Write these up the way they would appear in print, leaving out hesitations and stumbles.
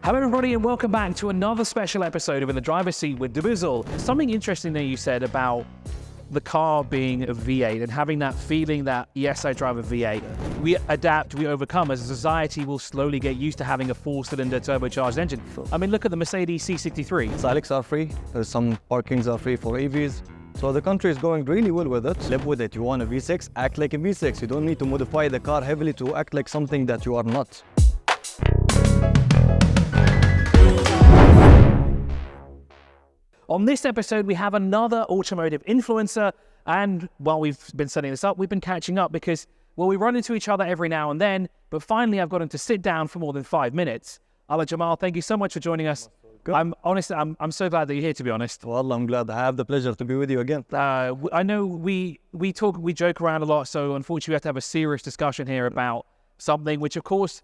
Hello everybody and welcome back to another special episode of In the Driver's Seat with dubizzle. Something interesting that you said about the car being a V8 and having that feeling that, yes, I drive a V8. We adapt, we overcome. As a society, we'll slowly get used to having a four-cylinder turbocharged engine. I mean, look at the Mercedes C63. Silence are free. There's some parkings are free for EVs. So the country is going really well with it. Live with it. You want a V6, act like a V6. You don't need to modify the car heavily to act like something that you are not. On this episode, we have another automotive influencer, and while we've been setting this up, we've been catching up because, well, we run into each other every now and then, but finally I've got him to sit down for more than 5 minutes. Alaa Jamal, thank you so much for joining us. I'm so glad that you're here, to be honest. Well, I'm glad. I have the pleasure to be with you again. I know we joke around a lot, so unfortunately we have to have a serious discussion here about something, which of course,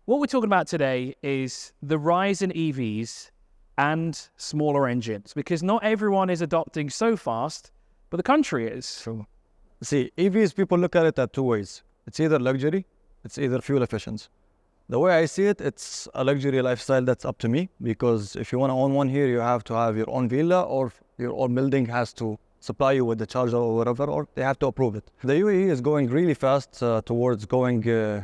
what we're talking about today is the rise in EVs and smaller engines, because not everyone is adopting so fast, but the country is. True. See, EVs, people look at it at two ways. It's either luxury, it's either fuel efficient. The way I see it, it's a luxury lifestyle that's up to me, because if you want to own one here, you have to have your own villa, or your own building has to supply you with the charger or whatever, or they have to approve it. The UAE is going really fast towards going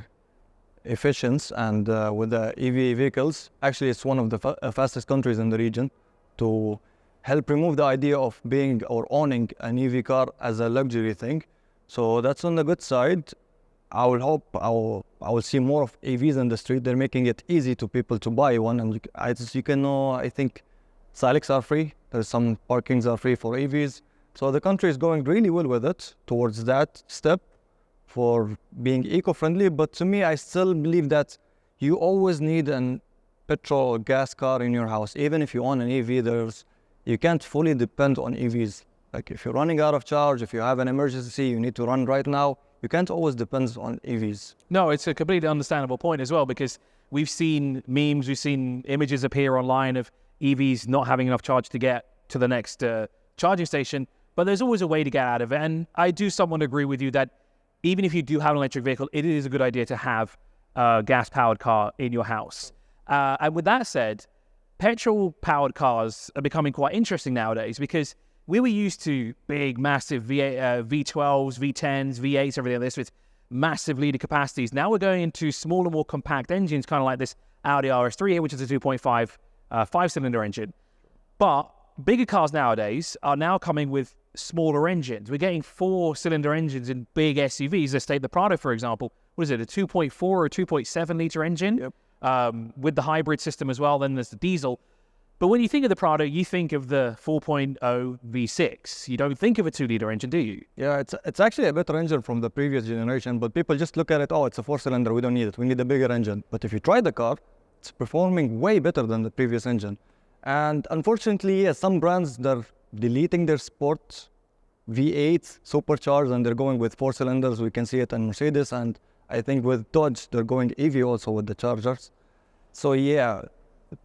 efficient, and with the EV vehicles, actually it's one of the fastest countries in the region to help remove the idea of being or owning an EV car as a luxury thing. So that's on the good side. I will hope I will see more of EVs in the street. They're making it easy to people to buy one, and as you can know, I think silence are free. There's some parkings are free for EVs. So the country is going really well with it towards that step for being eco-friendly, but to me, I still believe that you always need a petrol or gas car in your house. Even if you own an EV, you can't fully depend on EVs. Like if you're running out of charge, if you have an emergency, you need to run right now, you can't always depend on EVs. No, it's a completely understandable point as well, because we've seen memes, we've seen images appear online of EVs not having enough charge to get to the next charging station, but there's always a way to get out of it. And I do somewhat agree with you that even if you do have an electric vehicle, it is a good idea to have a gas-powered car in your house. And with that said, petrol-powered cars are becoming quite interesting nowadays, because we were used to big, massive V12s, V10s, V8s, everything like this with massive liter capacities. Now we're going into smaller, more compact engines, kind of like this Audi RS3 here, which is a 2.5 five-cylinder engine. But bigger cars nowadays are now coming with smaller engines. We're getting four-cylinder engines in big SUVs. Let's take the Prado, for example. What is it, a 2.4 or 2.7 litre engine? Yep. With the hybrid system as well. Then there's the diesel. But when you think of the Prado, you think of the 4.0 V6. You don't think of a 2-litre engine, do you? Yeah, it's actually a better engine from the previous generation, but people just look at it, oh, it's a four-cylinder, we don't need it. We need a bigger engine. But if you try the car, it's performing way better than the previous engine. And unfortunately, yeah, some brands, they're deleting their sport V8 supercharged, and they're going with four cylinders. We can see it in Mercedes, and I think with Dodge, they're going EV also with the chargers. So yeah,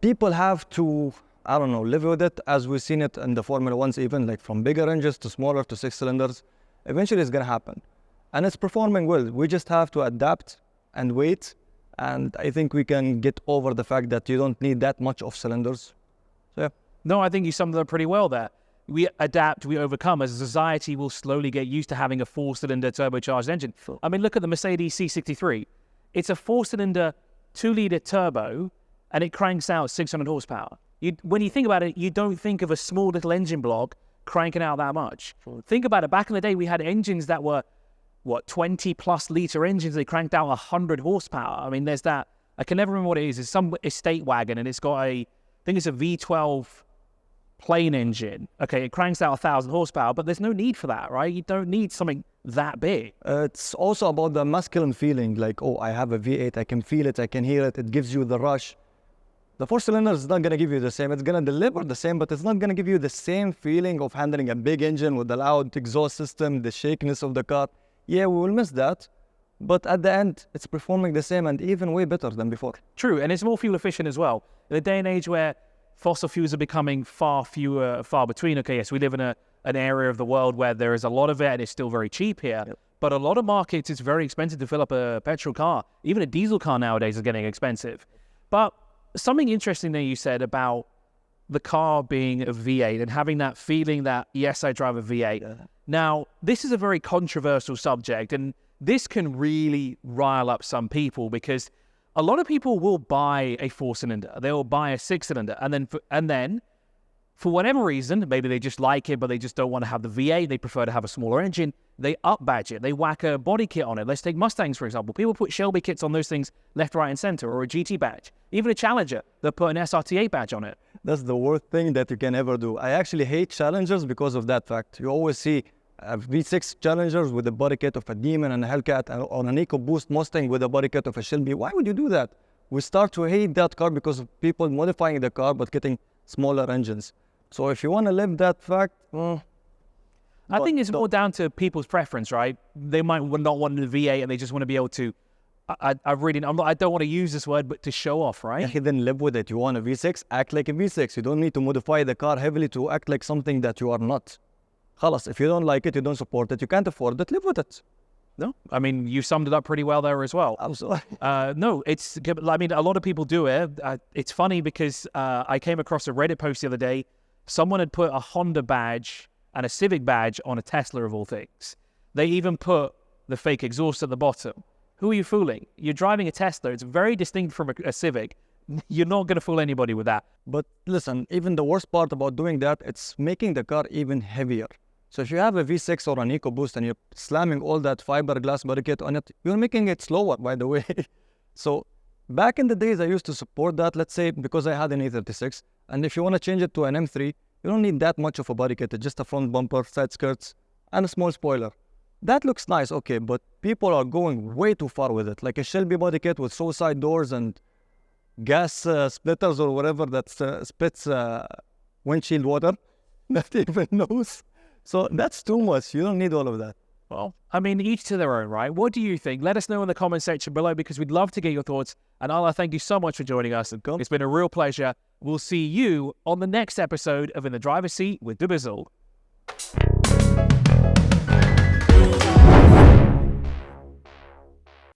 people have to, I don't know, live with it, as we've seen it in the Formula 1s, even like from bigger engines to smaller to 6 cylinders. Eventually it's gonna happen. And it's performing well. We just have to adapt and wait. And I think we can get over the fact that you don't need that much of cylinders. So yeah. No, I think you summed it up pretty well there. We adapt, we overcome. As a society, we'll slowly get used to having a four-cylinder turbocharged engine. I mean, look at the Mercedes C63. It's a four-cylinder, 2-litre turbo, and it cranks out 600 horsepower. When you think about it, you don't think of a small little engine block cranking out that much. Think about it. Back in the day, we had engines that were, 20-plus litre engines. They cranked out 100 horsepower. I mean, there's that. I can never remember what it is. It's some estate wagon, and it's got I think it's a V12 plain engine. Okay, it cranks out 1,000 horsepower, but there's no need for that, right? You don't need something that big. It's also about the masculine feeling, like, oh, I have a V8, I can feel it, I can hear it, it gives you the rush. The four-cylinder is not going to give you the same. It's going to deliver the same, but it's not going to give you the same feeling of handling a big engine with the loud exhaust system, the shakiness of the car. Yeah, we will miss that, but at the end, it's performing the same and even way better than before. True, and it's more fuel efficient as well. In a day and age where fossil fuels are becoming far between. Okay, yes, we live in an area of the world where there is a lot of it and it's still very cheap here. Yep. But a lot of markets, it's very expensive to fill up a petrol car. Even a diesel car nowadays is getting expensive. But something interesting that you said about the car being a V8 and having that feeling that, yes, I drive a V8. Yeah. Now, this is a very controversial subject, and this can really rile up some people because a lot of people will buy a 4-cylinder, they will buy a 6-cylinder, and then for whatever reason, maybe they just like it, but they just don't want to have the V8, they prefer to have a smaller engine, they up-badge it, they whack a body kit on it. Let's take Mustangs, for example. People put Shelby kits on those things left, right, and center, or a GT badge. Even a Challenger, they'll put an SRT8 badge on it. That's the worst thing that you can ever do. I actually hate Challengers because of that fact. You always see V6 Challengers with the body kit of a Demon and a Hellcat, and on an EcoBoost Mustang with a body kit of a Shelby. Why would you do that? We start to hate that car because of people modifying the car but getting smaller engines. So if you want to live that fact, I think it's more down to people's preference, right? They might not want a V8 and they just want to be able to, I don't want to use this word, but to show off, right? yeah, then live with it. You want a V6, act like a V6. You don't need to modify the car heavily to act like something that you are not. Khalas, if you don't like it, you don't support it, you can't afford it, live with it. No, I mean, you summed it up pretty well there as well. I'm sorry. No, I mean, a lot of people do it. It's funny because I came across a Reddit post the other day. Someone had put a Honda badge and a Civic badge on a Tesla of all things. They even put the fake exhaust at the bottom. Who are you fooling? You're driving a Tesla. It's very distinct from a Civic. You're not going to fool anybody with that. But listen, even the worst part about doing that, it's making the car even heavier. So if you have a V6 or an EcoBoost and you're slamming all that fiberglass body kit on it, you're making it slower, by the way. So back in the days, I used to support that, let's say, because I had an E36. And if you want to change it to an M3, you don't need that much of a body kit. It's just a front bumper, side skirts, and a small spoiler. That looks nice, okay, but people are going way too far with it. Like a Shelby body kit with suicide doors and gas splitters or whatever that splits windshield water. Not even knows. So that's too much. You don't need all of that. Well, I mean, each to their own, right? What do you think? Let us know in the comment section below because we'd love to get your thoughts. And Alaa, thank you so much for joining us. It's been a real pleasure. We'll see you on the next episode of In the Driver's Seat with dubizzle.